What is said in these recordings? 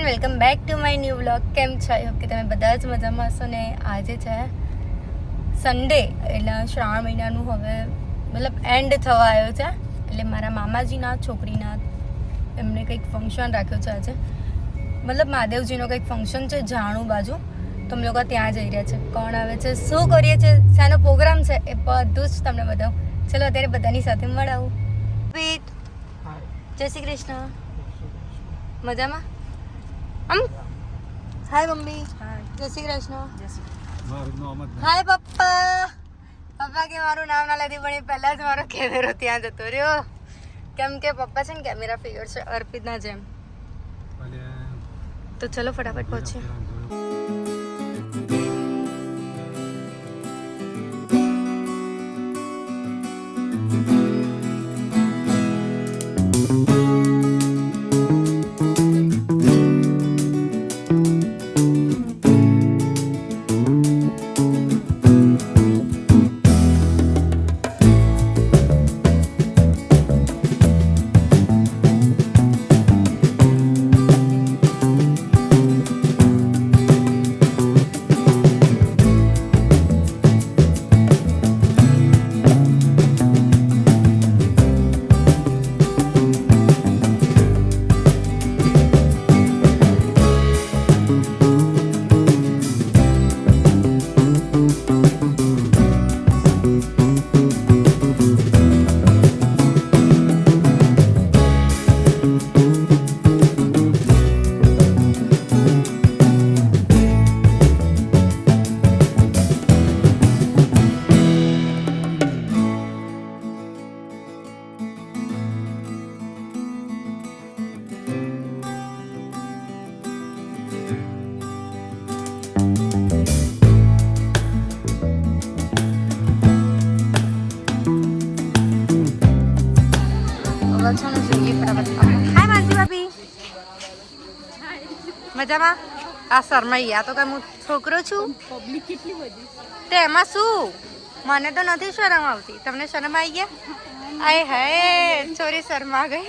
Welcome back to my new vlog. કેમ છો? I hope કે તમે બધા જ મજામાં હશો ને. આજે છે સન્ડે, એટલે શ્રાવણ મહિનાનું હવે મતલબ એન્ડ થવા આવ્યો છે. એટલે મારા મામાજીના છોકરીના એમને કંઈક ફંક્શન રાખ્યો છે આજે, મતલબ મહાદેવજીનો કંઈક ફંક્શન છે જાણું બાજુ. તો અમે લોકો ત્યાં જઈ રહ્યા છે. કોણ આવે છે, શું કરીએ છીએ, શાનો પ્રોગ્રામ છે, એ બધું જ તમને બતાવું. ચલો અત્યારે બધાની સાથે મળાવું. જય શ્રી કૃષ્ણ. મજામાં? Hi mummy. જય શ્રી કૃષ્ણ. હાય પપ્પા. પપ્પા કે મારું નામ ના લેતી, પણ એ પહેલા જ મારો કેમેરો ત્યાં જતો રહ્યો. કેમ કે પપ્પા છે ને કેમેરા ફિગર છે અર્પિતના જેમ. તો ચલો ફટાફટ પહોંચીએ. મજામાં? આ શર્માઈ આ તો કઈ હું છોકરો છું. પબ્લિક કેટલી બધી તે એમાં શું, મને તો નથી શરમ આવતી. તમને શરમ આવી ગયા? આય હાય સોરી, શર્મા ગઈ.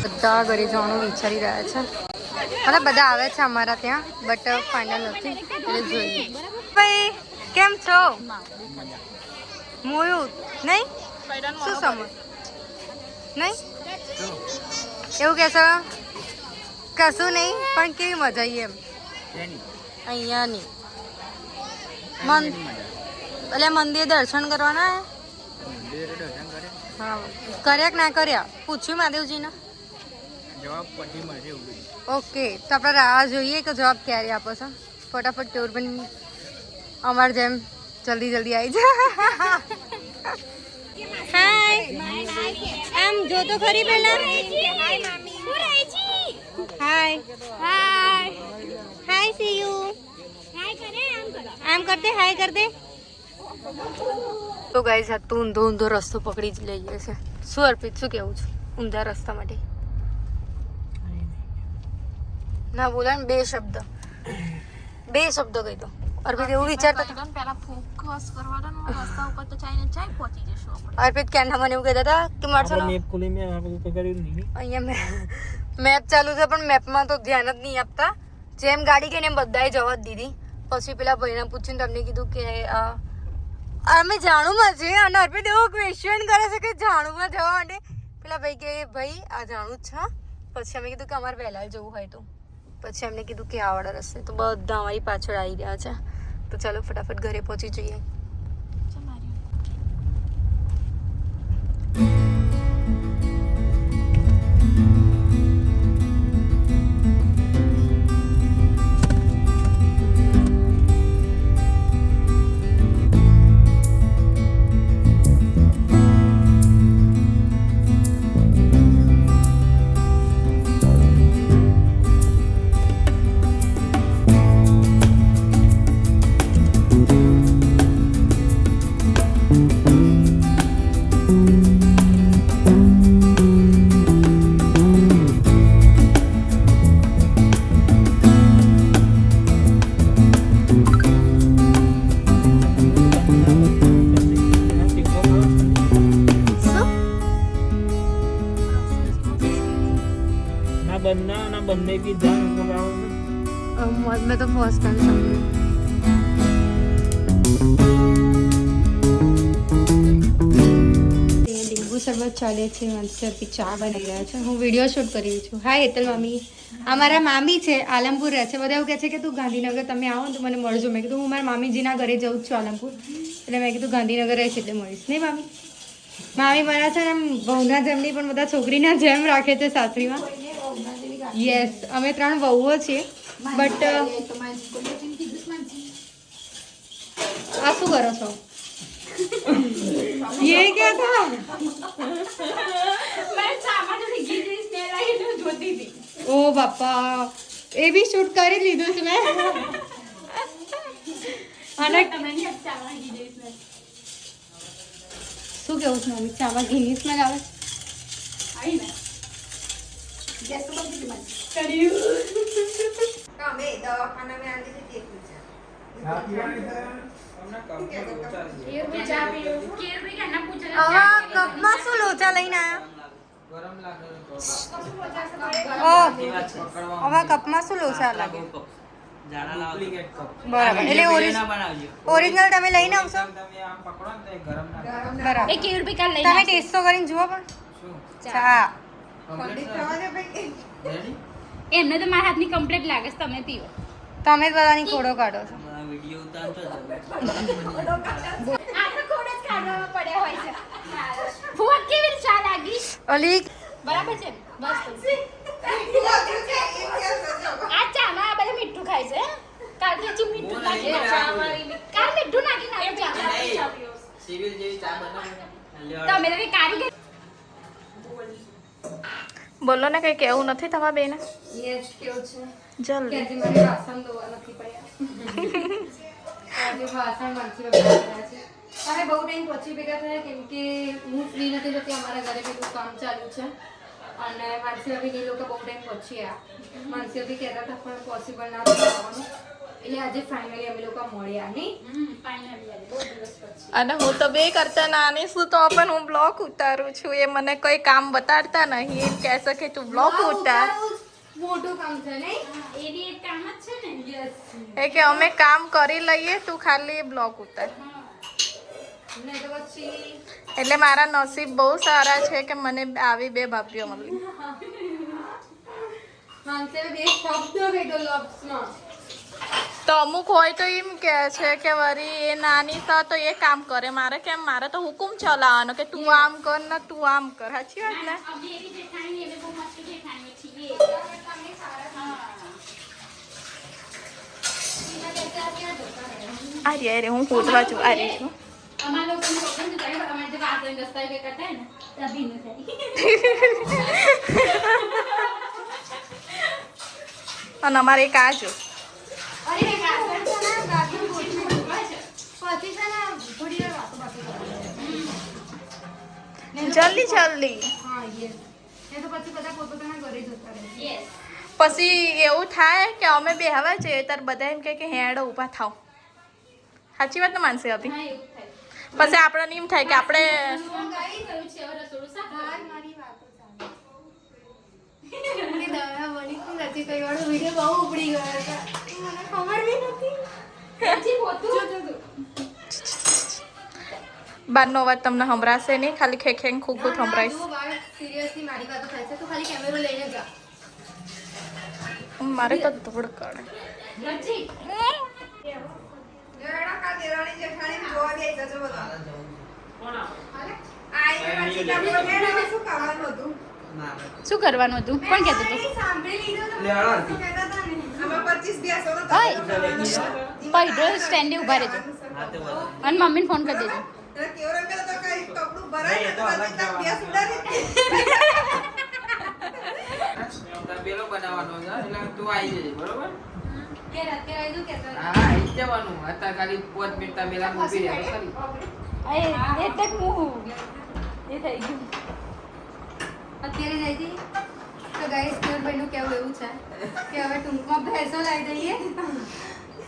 બધા ઘરે જવાનું વિચારી રહ્યા છે, મતલબ બધા આવે છે અમારા ત્યાં, બટ ફાઇનલ નથી. એટલે જોઈએ. ભાઈ કેમ છો? મોયું નહીં શું સમજ નહીં એવું કહેશો? કશું નહીં, પણ કેવી મજા આવી એમ અહીંયાની એટલે મંદિર દર્શન કરવાના. હા, કર્યા કે ના કર્યા પૂછ્યું મહાદેવજીને? ઓકે, તો આપણે રાહ જોઈએ કે જવાબ ક્યારે આપો છો. ફટાફટ ટોર બની અમારે જેમ જલ્દી જલ્દી આવી જાય. હાય, આમ જો તો ખરી પહેલા. હાય હાય હાય સી યુ. આમ કરતે હાય કરતે. તો ગાઈસ આ તો ઊંધો ઊંધો રસ્તો પકડી જ લઈએ છે. શું અર્પિત, શું કેવું છું ઊંધા રસ્તા માટે? ના બોલા ને, બે શબ્દ કહી દો. અર્પિત એવું વિચારતા પહેલા ફોકસ કરવાના રસ્તા ઉપર તો ચાઈને ચાઈ પહોંચી જશો. અર્પિત ક્યાં મને એવું કહેતા હતા કે મારસો મેપ ખોલી મેં આ બધું કર્યું નહીં. અહીંયા મેપ ચાલુ છે પણ મેપમાં તો ધ્યાન જ નહીં આપતા. જેમ ગાડી ગઈ ને એમ બધાએ જવા જ દીધી. પછી પેલા ભાઈને પૂછીને તમને કીધું કે અમે જાણુમાં છે, અને અર્પિત એવો ક્વેશ્ચન કરે છે કે જાણુમાં જવા માટે. પેલા ભાઈ કે ભાઈ આ જાણું જ છે. પછી અમે કીધું કે અમારે વહેલા જવું હોય તો. પછી એમને કીધું કે આવડા રસ્તે. તો બધા અમારી પાછળ આવી રહ્યા છે. તો ચાલો ફટાફટ ઘરે પહોંચી જઈએ. मैं तो फर्स्ट टाइम समझी લીંબુ શરબત ચાલે છે માનસી ચા બની રહ્યા છે હું વિડીયો શૂટ કરી રહી છું હાય હેતલ મામી આ મારા મામી છે આલમપુર રહે છે બધા એવું કહે છે કે તું ગાંધીનગર તમે આવો ને તો મને મળજો મેં કીધું હું મારા મામીજીના ઘરે જઉં જ છું આલમપુર એટલે મેં કીધું ગાંધીનગર રહીશ એટલે મળીશ નહીં મામી મામી મને છે ને બહુના જેમની પણ બધા છોકરીના જેમ રાખે છે સાસરીમાં યસ અમે 3 વહુઓ છીએ બટ આ શું કરો છો ये क्या था मैं सामान में घी की स्मेल आई तो જોતી थी ओ बापा એ બી શૂટ કરી લીધું છે મેં અને તમે નહીં ચામાં ઘી ની સ્મેલ શું કેવું છે મમ્મી ચામાં ઘી ની સ્મેલ આવે આવી ને ગેસ તો બંધ કરી કર્યું કામે દવાખાના में आने से देख लीजिए કપમાં શું લોચા લઈને આયા કપમાં શું લોચા લાગે બરાબર એટલે ઓરિજિનલ તમે લઈને આવશો બરાબર તમે ટેસ્ટ તો કરીને જુઓ પણ ચા એમને તો મારા હાથની કમ્પ્લીટ લાગે છે તમે પીવો તમે જ બધાની ખોડો કાઢો છો વિડિયો ઉતારતો આ તો ખોડો જ કાઢવામાં પડ્યા હોય છે ફોન કેવી ચા લાગી ઓલી બરાબર છે બસ આ ચામાં આ બધા મીઠું ખાય છે કાલ જે મીઠું નાખી ચા મારી કાલ મીઠું નાખી ચા સિવિલ જેવી ચા બનાવો તમે તો કારીગર બોલો ને કઈ કેવું નથી તમારા બેને યસ કેવું છે જલ્દી કે મને વાસણ ધોવા નથી પડ્યા આજે વાસણ માનસી વગર છે અને બહુ ટાઈમ પછી ભેગા થયા કેમ કે હું ફ્રી નથી થતી અમારા ઘરે બધું કામ ચાલુ છે અને માનસી ભાભી એ લોકો બહુ ટાઈમ પછી આવ્યા માનસી ભાભી કહેતા હતા પણ પોસિબલ ના થવાનું એટલે આજે ફાઇનલી અમે લોકો મળ્યા નહીં ફાઇનલી બહુ દિવસ પછી અને હું તો બે કરતા નાની છું તો પણ હું બ્લોગ ઉતારું છું એ મને કોઈ કામ બતાડતા નહીં એમ કહેશે કે તું બ્લોગ ઉતાર મોટું કામ છે નહીં એ બી એક કામ જ છે ને યસ એ કે અમે કામ કરી લઈએ તું ખાલી બ્લોગ ઉતાર ને તો પછી એટલે મારા નસીબ બહુ સારા છે કે મને આવી બે ભાભીઓ મળી માનસે બે શબ્દ કીધો લફ્સમાં તો અમુક હોય તો એમ કહે છે કે વરી એ નાની સા તો એ કામ કરે મારે કેમ મારે તો હુકુમ ચલાવવાનો કે તું આમ કર ને તું આમ કર સાચી વાત ને અભી એવી જેઠાણી એને બહુ મસ્ત જેઠાણી છીએ અરે અરે હું પૂછવા છું અરે છું અમાર લોકોને લોકોને જાય અમાર જે વાસણ ઘસતા કે કરતા હે ને તભી ન થાય અને અમારે એક આ જો અરે વાસણ છે ને ગાડી ગોઠવી મૂકવા છે પછી છે ને થોડી વાર વાતો જલ્દી જલ્દી હા યસ એ તો પછી બધા પોતાના ઘરે જતા રહે યસ પછી એવું થાય કે અમે બે હવે જઈએ ત્યારે બધા એમ કે હેડો ઊભા થાવ સાચી વાત ને માનસી હતી હા એવું થાય પછી આપણને એમ થાય કે આપણે ગાઈ ગયું છે હવે રસોડું સાફ મારી વાતો ચાલે કે દવા બની તો નથી કઈ વાળો વિડિયો બહુ ઉપડી ગયો હતા મને ખબર બી નથી પછી પોતું જોતું બારનો અવાજ તમને સંભળાશે નહીં ખાલી ખેખેંગ ખૂખું સંભળાઈશ સિરિયસલી મારી વાતો થાય છે તો ખાલી કેમેરો લઈને જા મારે તો ધોડ કાઢે નથી શું કરવાનું હતું કોણ કહેતું હતું ભાઈ સ્ટેન્ડે ઉભા રહેજો અને મમ્મીને ફોન કરી દેજો પેલો બનાવવાનો છે એટલે તું આવી જજે બરોબર અત્યારે હા આવી જવાનું અત્યારે ખાલી 5 મિનિટ પેલા ઊભી રહે અત્યારે જઈ હતી તો ગાઈસ કેવલભાઈનું કેવું એવું છે કે હવે ટૂંકમાં ભેંસો લાવી દઈએ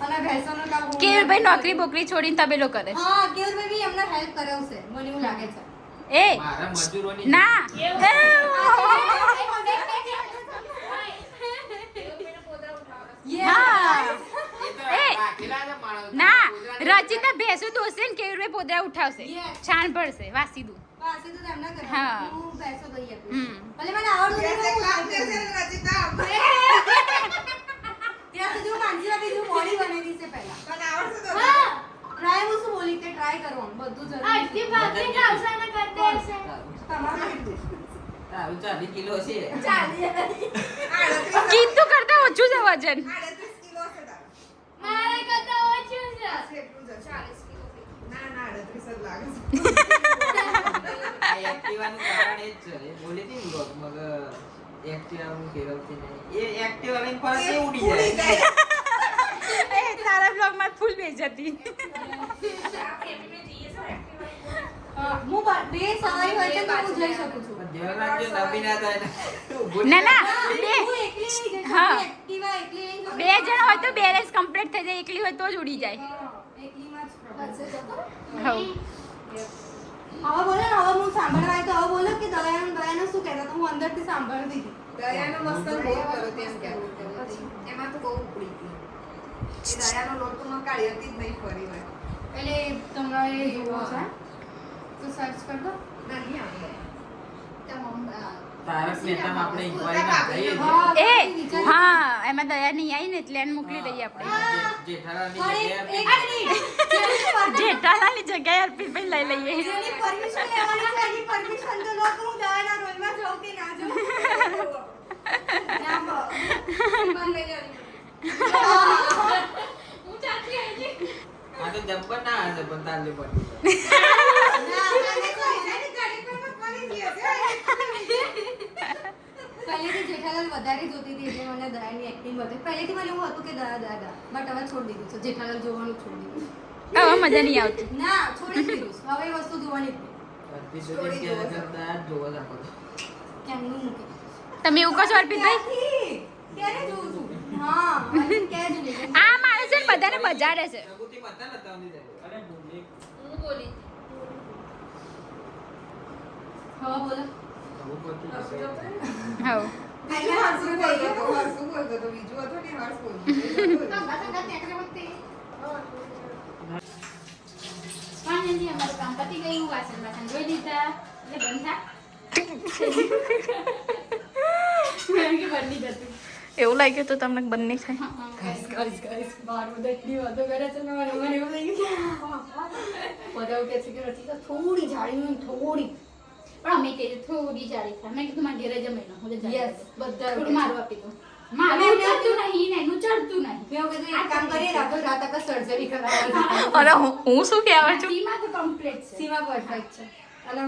અને ભેંસોનું કામ કેવલભાઈ નોકરી બોકરી છોડીને તબેલો કરે હા કેવલભાઈ બી એમને હેલ્પ કરાવશે મને એવું લાગે છે એ મારા મજૂરોની ના હા એ તો એ. રાખેલા છે માણસ. ના કૂતરાને રચિતા ભેંસો દોશે ને કેવી રીતે પોદરા ઉઠાવશે Yes. છાણ ભરશે વાસી દઉં પાસે તો તેમના ઘરે હા. હું પૈસો દઈ આપીશ હમ. ભલે મને આવડતું નહીં હોય, હું આપી દઈશ. ત્યાં સુધી હું માનસી ભાભી જેવું body બનાવી દઈશ એ પહેલા. હા. Try હું શું બોલી કે try કરવાનું, બધું જરૂરી છે. તમારું કેટલું? તારું 40 કિલો છે. કીધું કરતા ઓછું છે વજન આ એક્ટિવાનું કારણ એ જ છે. એ બોલી હતી ને બ્લોગમાં કે એક્ટિવા હું ફેરવતી નહીં. એ એક્ટિવા લઈને પરત એ ઉડી જાય. એ તારા બ્લોગ માં ફૂલ બેજતી હા, હું બે સવારી હોય છે તો હું જઈ શકું છું. ધ્યાન રાખજો નબી ના થાય ને. ઊભું ના ના હા, બે હું એકલી નહીં જઈ શકું. હા. Activa એકલી નહીં જઈ બે જણ હોય તો બેલેન્સ કમ્પ્લીટ થઈ જાય એકલી હોય તો જ ઉડી જાય શકું. હા, એકલીમાં જ problem છે. હવ હવે બોલો ને, હવે હું સાંભળવા આવી તો હવે બોલો કે દયાનું શું કહેતા હતા? હું અંદરથી સાંભળતી હતી. દયાનો મસ્તક બહુ કર્યો તેમ કહેવું. એમાં તો બહુ ઉપડી હતી. એ દયાનો લોટ તો મેં કાઢી હતી જ નહીં ફરી વાર. એટલે તમારે જોવો છે તો સર્ચ કર દો. નહીં આવે. તારક મહેતામાં આપણે inquiry ના કરીએ છીએ. હા, એ વિચાર- હા એમાં દયા નહીં આવી ને એટલે એને મોકલી દઈએ આપણે જેઠાલાલની પણ જગ્યાએ એક મિનિટ. જેની પર- જેઠાલાલની જગ્યાએ અર્પિતભાઈ લઈ લઈએ જેની permission લેવાની છે, એની permission તો લો કે હું દયાના રોલમાં જાઉં કે ના જાઉં. ના, શ્રીમાન લઈ લેવાની. આ તો જબ્બર ના હશે પણ તારલી પડી ના, આને તો એની ગાડી પર મકવાની જ હશે. પહેલેથી જેઠાલાલ વધારે જોતી હતી એટલે મને દયાની એક્ટિંગ વધે. પહેલેથી મને એવું હતું કે દયા દયા બટ હવે છોડી દીધું છે. જેઠાલાલ જોવાનું છોડી દીધું છે. હવે મજા નહીં આવતી ના, છોડી જ દીધું છે. હવે એ વસ્તુ જોવાની જ નહીં. અડધી સુધી ક્યારે કરતા જોવા જ આપો. કેમનું મૂકી તમે એવું કહો છો અર્પિતભાઈ ક્યાંથી? ક્યારે જોઉં છું? હા, અને ક્યાં જ નહીં. આ માણસ છે ને બધાને બજાડે છે પ્રભુતિ માતા નતા ઉની જાય. અરે ભૂલી. હવે બોલો. પ્રભુપતિ હવ પહેલા હર્ષ બોલતો હતો, હર્ષ બોલતો હતો. બીજું હતું ને હર્ષ બોલતો હતો. અમારું કામ પતી ગયું વાસણ વાસણ ધોઈ દીધા એટલે બંધ થા બની જતું એવું લાગ્યું તો તમને બંને થાય ગાઈસ બહાર બધા એટલી વાતો કરે છે ને મને એવું થઈ ગયું બધા એવું કહે છે કે રચિતા થોડી જાડી હોય ને થોડી પણ અમે કહીએ થોડી જાડી થાય મેં કીધું મારા ઘરે જમાઈ લો હું યસ બધા થોડું મારું આપી દઉં મારું ચડતું નહીં ને એનું ચડતું નહીં મેં એવું કીધું એક કામ કરીએ રાતો રાત આપણે સર્જરી કરાવવાની અને હું શું કહેવા છું સીમા તો કમ્પ્લીટ છે સીમા પરફેક્ટ છે અને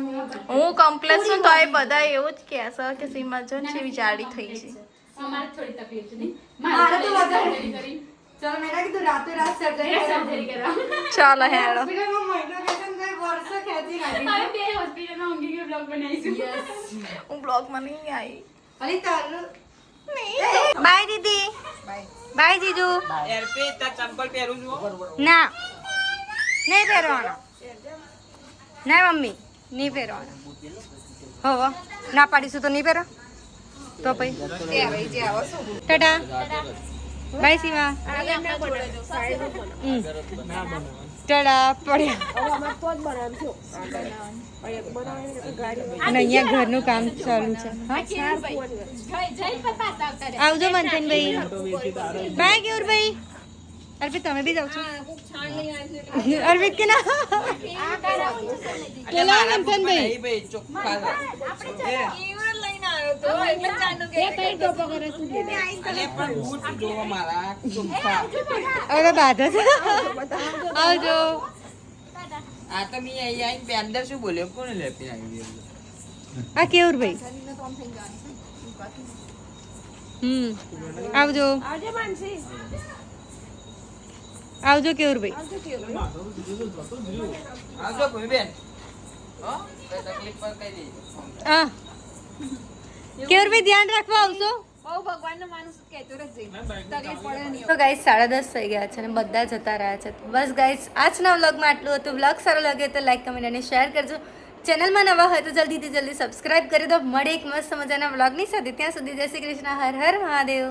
હું કમ્પ્લેક્સ છું તો એ બધા એવું જ કહે છે કે સીમા જો ને એવી જાડી થઈ છે અમારે થોડી તકલીફ છે નહીં મારે તો વધારે. સર્જરી કરી ચલો મેં ના કીધું રાતે રાત સર્જરી સર્જરી કરાવ ચાલો હેડો હોસ્પિટલમાં મહિનો બેઠા ને વર્ષો ખેંચી હવે નાખી બે હોસ્પિટલમાં ઊંઘી ગયો બ્લોગ બનાવીશું યસ હું બ્લોગમાં નહીં આવી અરે તારું બાય દીદી બાય જીજુ એરપે તા ચંપલ પહેરું છું ના નહીં પહેરવાનો ના મમ્મી નહીં પહેરવાનો હવે ના પાડીશું તો નહીં પહેરો તો પછી ટાટા બાય સીમા ટાટા પડ્યા અને અહીંયા ઘરનું કામ ચાલુ છે હા? આવજો મંથનભાઈ બાય કેવુરભાઈ અર્પિત તમે બી જાવ છો અર્પિત કે ના અલે મારા મંથનભાઈ નહીં ભાઈ ચોખ્ખા અલે પણ બૂટ જોવો મારા ચોખ્ખા હવે બાધા છે આવજો આ તો મી અહીં આવીને બે અંદર શું બોલ્યો કોને લેપી આવી ગયો આ કેવુરભાઈ આવજો આવજો કેવુરભાઈ આવજો કોઈ બેન હો કઈ તકલીફ પર કઈ દેજો હા કેવુરભાઈ ધ્યાન રાખવા આવશો બહુ ભગવાનનો માણસ કહેતો રહેજે. તકલીફ પડે નહીં. તો ગાઈસ 10:30 થઈ ગયા છે અને બધા જતા રહ્યા છે બસ ગાઈસ આજના વ્લોગમાં આટલું હતું વ્લોગ સારો લાગે તો લાઈક કમેન્ટ અને શેર કરજો ચેનલમાં નવા હોય તો જલ્દીથી જલ્દી સબસ્ક્રાઇબ કરી દો મળે એક મસ્ત મજાના વ્લોગની સાથે ત્યાં સુધી જય શ્રી કૃષ્ણ હર હર મહાદેવ